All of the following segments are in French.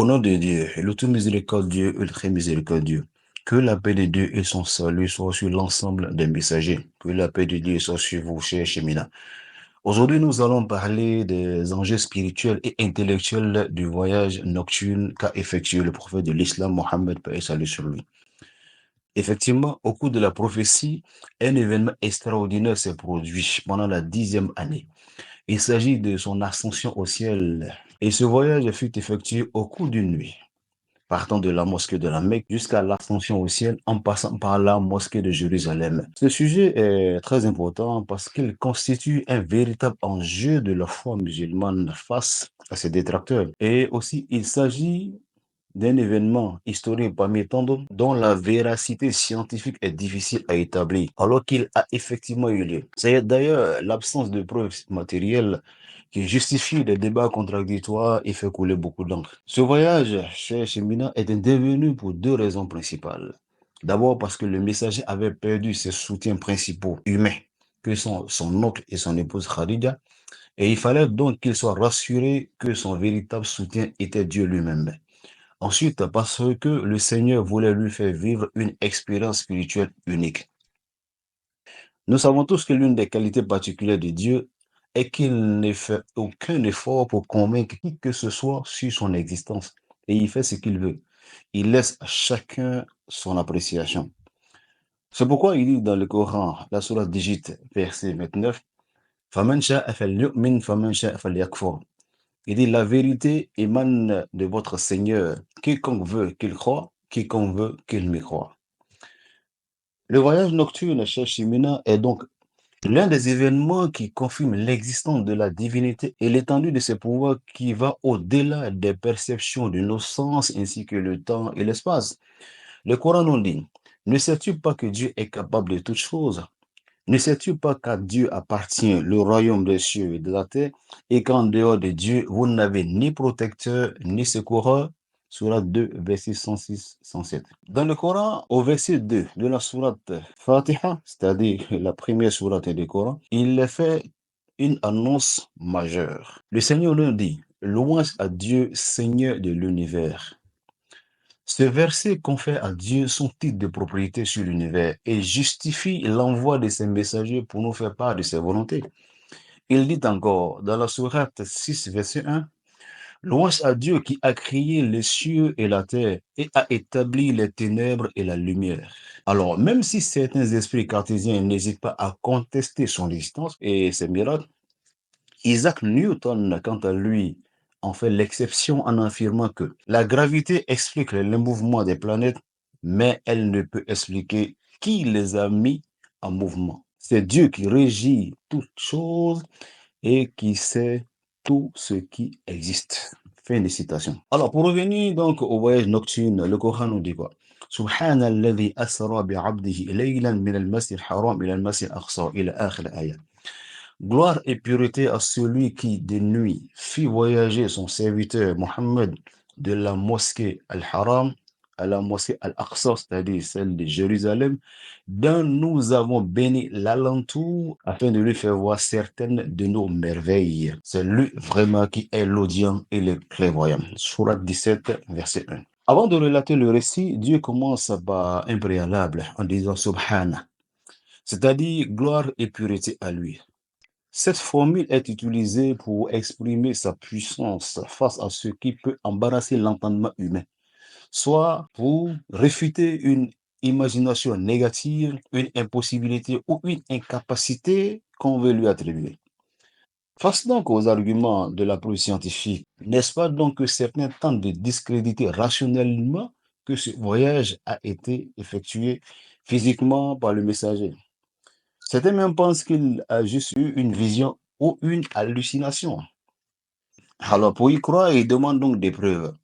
Au nom de Dieu, le tout miséricordieux, le très miséricordieux, que la paix de Dieu et son salut soient sur l'ensemble des messagers. Que la paix de Dieu soit sur vous, chers cheminats. Aujourd'hui, nous allons parler des enjeux spirituels et intellectuels du voyage nocturne qu'a effectué le prophète de l'islam, Mohammed, paix et salut sur lui. Effectivement, au cours de la prophétie, un événement extraordinaire s'est produit pendant la 10e année. Il s'agit de son ascension au ciel. Et ce voyage fut effectué au cours d'une nuit, partant de la mosquée de la Mecque jusqu'à l'ascension au ciel en passant par la mosquée de Jérusalem. Ce sujet est très important parce qu'il constitue un véritable enjeu de la foi musulmane face à ses détracteurs. Et aussi, il s'agit d'un événement historique parmi tant d'autres dont la véracité scientifique est difficile à établir, alors qu'il a effectivement eu lieu. C'est d'ailleurs l'absence de preuves matérielles qui justifie des débats contradictoires et fait couler beaucoup d'encre. Ce voyage, cher Chemina, est intervenu pour deux raisons principales. D'abord parce que le messager avait perdu ses soutiens principaux humains, que sont son oncle et son épouse Khadija, et il fallait donc qu'il soit rassuré que son véritable soutien était Dieu lui-même. Ensuite, parce que le Seigneur voulait lui faire vivre une expérience spirituelle unique. Nous savons tous que l'une des qualités particulières de Dieu est qu'il ne fait aucun effort pour convaincre qui que ce soit sur son existence. Et il fait ce qu'il veut. Il laisse à chacun son appréciation. C'est pourquoi il dit dans le Coran, la sourate d'Égypte, verset 29, فَمَنْ شَاءَ فَلْيُؤْمِنْ فَمَنْ شَاءَ فَلْيَكْفُرْ. Il dit, la vérité émane de votre Seigneur. Quiconque veut qu'il croie, quiconque veut qu'il me croie. Le voyage nocturne chez Shimina est donc l'un des événements qui confirme l'existence de la divinité et l'étendue de ses pouvoirs qui va au-delà des perceptions de nos sens ainsi que le temps et l'espace. Le Coran nous dit, ne sais-tu pas que Dieu est capable de toutes choses? Ne sais-tu pas qu'à Dieu appartient le royaume des cieux et de la terre et qu'en dehors de Dieu, vous n'avez ni protecteur ni secoureur? Sourate 2, verset 106-107. Dans le Coran, au verset 2 de la sourate Fatiha, c'est-à-dire la première sourate du Coran, il fait une annonce majeure. Le Seigneur nous dit, louange à Dieu, Seigneur de l'univers. Ce verset confère à Dieu son titre de propriété sur l'univers et justifie l'envoi de ses messagers pour nous faire part de ses volontés. Il dit encore dans la sourate 6, verset 1, louange à Dieu qui a créé les cieux et la terre et a établi les ténèbres et la lumière. Alors, même si certains esprits cartésiens n'hésitent pas à contester son existence et ses miracles, Isaac Newton, quant à lui, en fait l'exception en affirmant que la gravité explique le mouvement des planètes, mais elle ne peut expliquer qui les a mis en mouvement. C'est Dieu qui régit toutes choses et qui sait tout ce qui existe. Fin de citation. Alors, pour revenir donc au voyage nocturne, le Coran nous dit quoi? سبحان الذي أسرى بعبده ليلا من المسجد الحرام إلى المسجد الأقصى إلى آخر الآية. Gloire et pureté à celui qui, de nuit, fit voyager son serviteur Mohammed de la mosquée Al-Haram à la mosquée Al-Aqsa, c'est-à-dire celle de Jérusalem, dont nous avons béni l'alentour afin de lui faire voir certaines de nos merveilles. C'est lui vraiment qui est l'audient et le clairvoyant. Surat 17, verset 1. Avant de relater le récit, Dieu commence par un préalable en disant Subhana, c'est-à-dire gloire et pureté à lui. Cette formule est utilisée pour exprimer sa puissance face à ce qui peut embarrasser l'entendement humain, soit pour réfuter une imagination négative, une impossibilité ou une incapacité qu'on veut lui attribuer. Face donc aux arguments de la preuve scientifique, n'est-ce pas donc que certains tentent de discréditer rationnellement que ce voyage a été effectué physiquement par le messager? Certains même pensent qu'il a juste eu une vision ou une hallucination. Alors, pour y croire, ils demandent donc des preuves.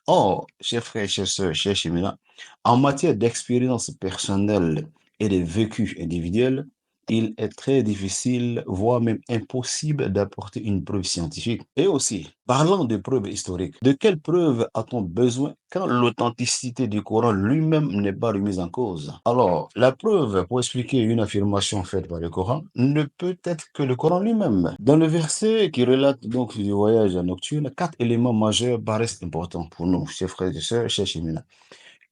Or, chers frères, chers sœurs, chers chemins, en matière d'expérience personnelle et de vécu individuel, il est très difficile, voire même impossible d'apporter une preuve scientifique. Et aussi, parlant de preuves historiques, de quelles preuves a-t-on besoin quand l'authenticité du Coran lui-même n'est pas remise en cause? Alors, la preuve pour expliquer une affirmation faite par le Coran ne peut être que le Coran lui-même. Dans le verset qui relate donc du voyage nocturne, quatre éléments majeurs paraissent importants pour nous, chers frères et sœurs, chers chemins.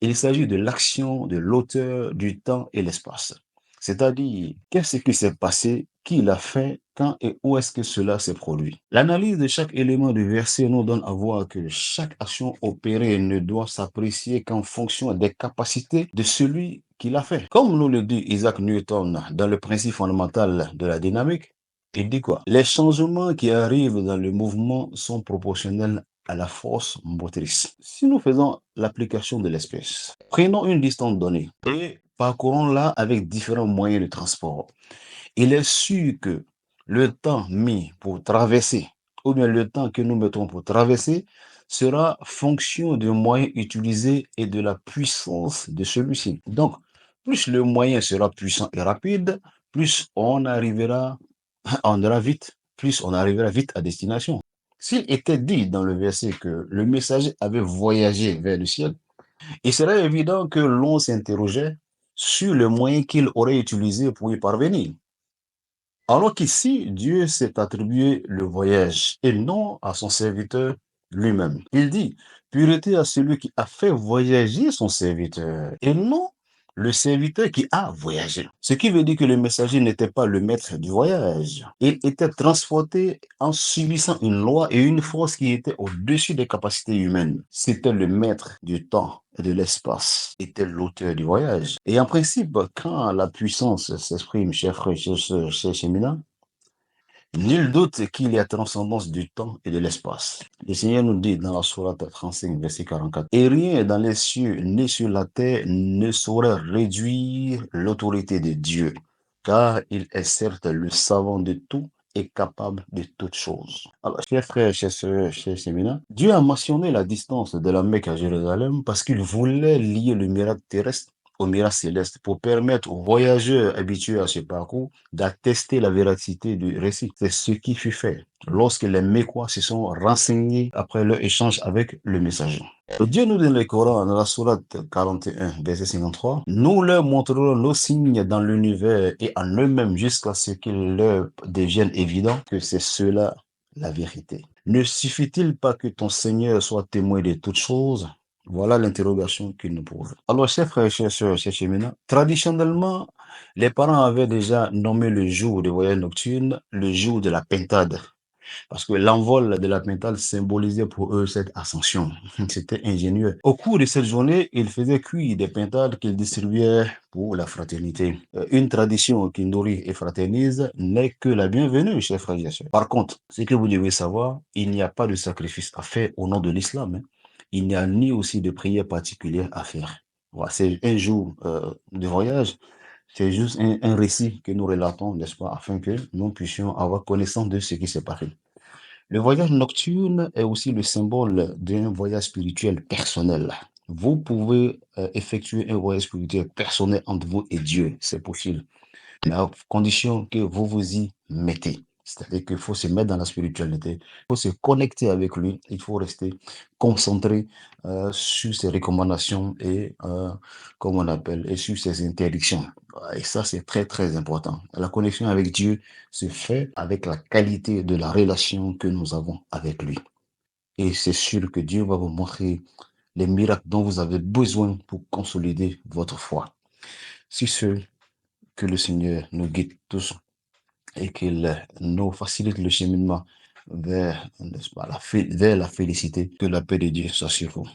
Il s'agit de l'action de l'auteur du temps et l'espace. C'est-à-dire, qu'est-ce qui s'est passé, qui l'a fait, quand et où est-ce que cela s'est produit. L'analyse de chaque élément du verset nous donne à voir que chaque action opérée ne doit s'apprécier qu'en fonction des capacités de celui qui l'a fait. Comme nous le dit Isaac Newton dans le principe fondamental de la dynamique, il dit quoi? Les changements qui arrivent dans le mouvement sont proportionnels à la force motrice. Si nous faisons l'application de l'espèce, prenons une distance donnée et parcourons-la avec différents moyens de transport. Il est sûr que le temps mis pour traverser, ou bien le temps que nous mettons pour traverser, sera fonction du moyen utilisé et de la puissance de celui-ci. Donc, plus le moyen sera puissant et rapide, plus on ira vite, plus on arrivera vite à destination. S'il était dit dans le verset que le messager avait voyagé vers le ciel, il serait évident que l'on s'interrogeait sur le moyen qu'il aurait utilisé pour y parvenir. Alors qu'ici, Dieu s'est attribué le voyage et non à son serviteur lui-même. Il dit, pureté à celui qui a fait voyager son serviteur et non le serviteur qui a voyagé. Ce qui veut dire que le messager n'était pas le maître du voyage. Il était transporté en subissant une loi et une force qui était au-dessus des capacités humaines. C'était le maître du temps et de l'espace, était l'auteur du voyage. Et en principe, quand la puissance s'exprime, chers frères, chers sœurs, chers cheminants, nul doute qu'il y a transcendance du temps et de l'espace. Le Seigneur nous dit dans la sourate 35, verset 44, et rien dans les cieux ni sur la terre ne saurait réduire l'autorité de Dieu, car il est certes le savant de tout et capable de toutes choses. Alors, chers frères, chers sœurs, chers séminaires, Dieu a mentionné la distance de la Mecque à Jérusalem parce qu'il voulait lier le miracle terrestre au miracle céleste pour permettre aux voyageurs habitués à ce parcours d'attester la véracité du récit. C'est ce qui fut fait lorsque les Mécois se sont renseignés après leur échange avec le messager. Dieu nous donne le Coran dans la sourate 41, verset 53. Nous leur montrerons nos signes dans l'univers et en eux-mêmes jusqu'à ce qu'il leur devienne évident que c'est cela la vérité. Ne suffit-il pas que ton Seigneur soit témoin de toutes choses? Voilà l'interrogation qu'il nous pose. Alors, chers frères, chers sœurs, chers cheminants, traditionnellement, les parents avaient déjà nommé le jour de voyage nocturne le jour de la pintade. Parce que l'envol de la pintade symbolisait pour eux cette ascension. C'était ingénieux. Au cours de cette journée, ils faisaient cuire des pintades qu'ils distribuaient pour la fraternité. Une tradition qui nourrit et fraternise n'est que la bienvenue, chers frères et sœurs. Par contre, ce que vous devez savoir, il n'y a pas de sacrifice à faire au nom de l'islam, hein. Il n'y a ni aussi de prière particulière à faire. Voilà, c'est un jour de voyage. C'est juste un récit que nous relatons, n'est-ce pas, afin que nous puissions avoir connaissance de ce qui s'est passé. Le voyage nocturne est aussi le symbole d'un voyage spirituel personnel. Vous pouvez effectuer un voyage spirituel personnel entre vous et Dieu, c'est possible, mais à condition que vous vous y mettez. C'est-à-dire qu'il faut se mettre dans la spiritualité, il faut se connecter avec lui, il faut rester concentré sur ses recommandations et, comme on appelle, et sur ses interdictions. Et ça, c'est très, très important. La connexion avec Dieu se fait avec la qualité de la relation que nous avons avec lui. Et c'est sûr que Dieu va vous montrer les miracles dont vous avez besoin pour consolider votre foi. Si ce que le Seigneur nous guide tous et qu'il nous facilite le cheminement vers, n'est-ce pas, vers la félicité, que la paix de Dieu soit sur vous.